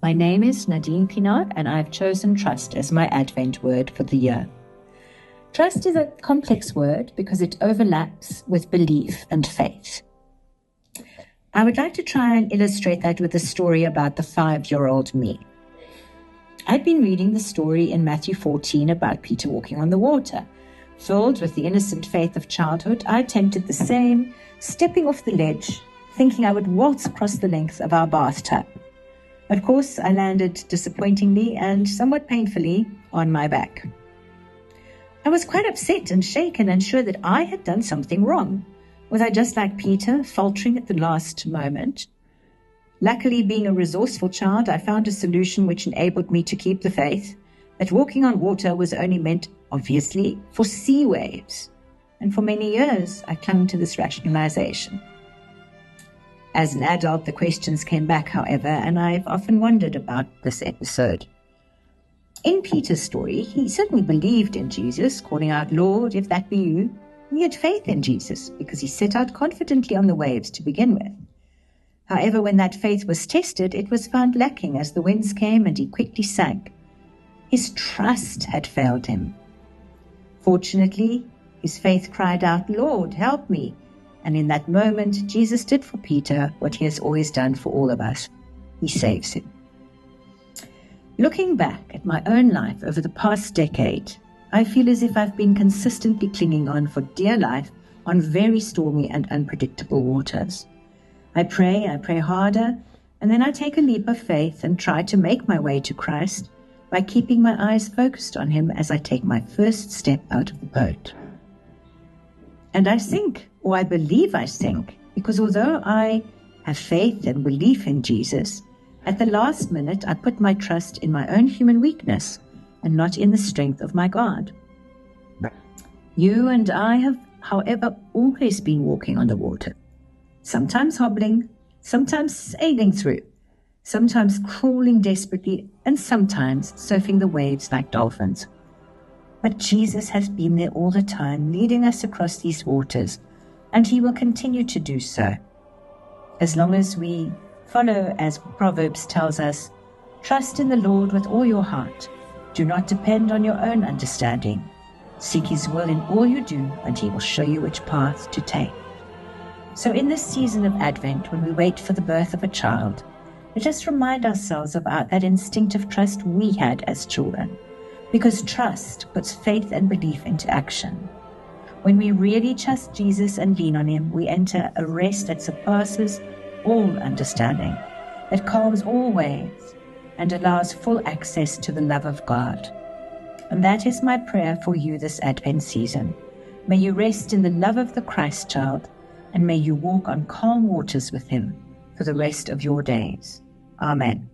My name is Nadine Pienaar, and I've chosen trust as my Advent word for the year. Trust is a complex word because it overlaps with belief and faith. I would like to try and illustrate that with a story about the 5-year-old me. I'd been reading the story in Matthew 14 about Peter walking on the water. Filled with the innocent faith of childhood, I attempted the same, stepping off the ledge, thinking I would waltz across the length of our bathtub. Of course, I landed disappointingly and somewhat painfully on my back. I was quite upset and shaken and sure that I had done something wrong. Was I just like Peter, faltering at the last moment? Luckily, being a resourceful child, I found a solution which enabled me to keep the faith that walking on water was only meant, obviously, for sea waves. And for many years, I clung to this rationalization. As an adult, the questions came back, however, and I've often wondered about this episode. In Peter's story, he certainly believed in Jesus, calling out, "Lord, if that be you." He had faith in Jesus because he set out confidently on the waves to begin with. However, when that faith was tested, it was found lacking as the winds came and he quickly sank. His trust had failed him. Fortunately, his faith cried out, "Lord, help me." And in that moment, Jesus did for Peter what he has always done for all of us. He saves him. Looking back at my own life over the past decade, I feel as if I've been consistently clinging on for dear life on very stormy and unpredictable waters. I pray harder, and then I take a leap of faith and try to make my way to Christ by keeping my eyes focused on him as I take my first step out of the boat. And I sink, or I believe I sink, because although I have faith and belief in Jesus, at the last minute I put my trust in my own human weakness and not in the strength of my God. You and I have, however, always been walking on the water, sometimes hobbling, sometimes sailing through, sometimes crawling desperately, and sometimes surfing the waves like dolphins. But Jesus has been there all the time, leading us across these waters, and he will continue to do so. As long as we follow, as Proverbs tells us, trust in the Lord with all your heart. Do not depend on your own understanding. Seek his will in all you do, and he will show you which path to take. So in this season of Advent, when we wait for the birth of a child, let us remind ourselves about that instinctive trust we had as children, because trust puts faith and belief into action. When we really trust Jesus and lean on him, we enter a rest that surpasses all understanding, that calms all waves, and allows full access to the love of God. And that is my prayer for you this Advent season. May you rest in the love of the Christ child, and may you walk on calm waters with him for the rest of your days. Amen.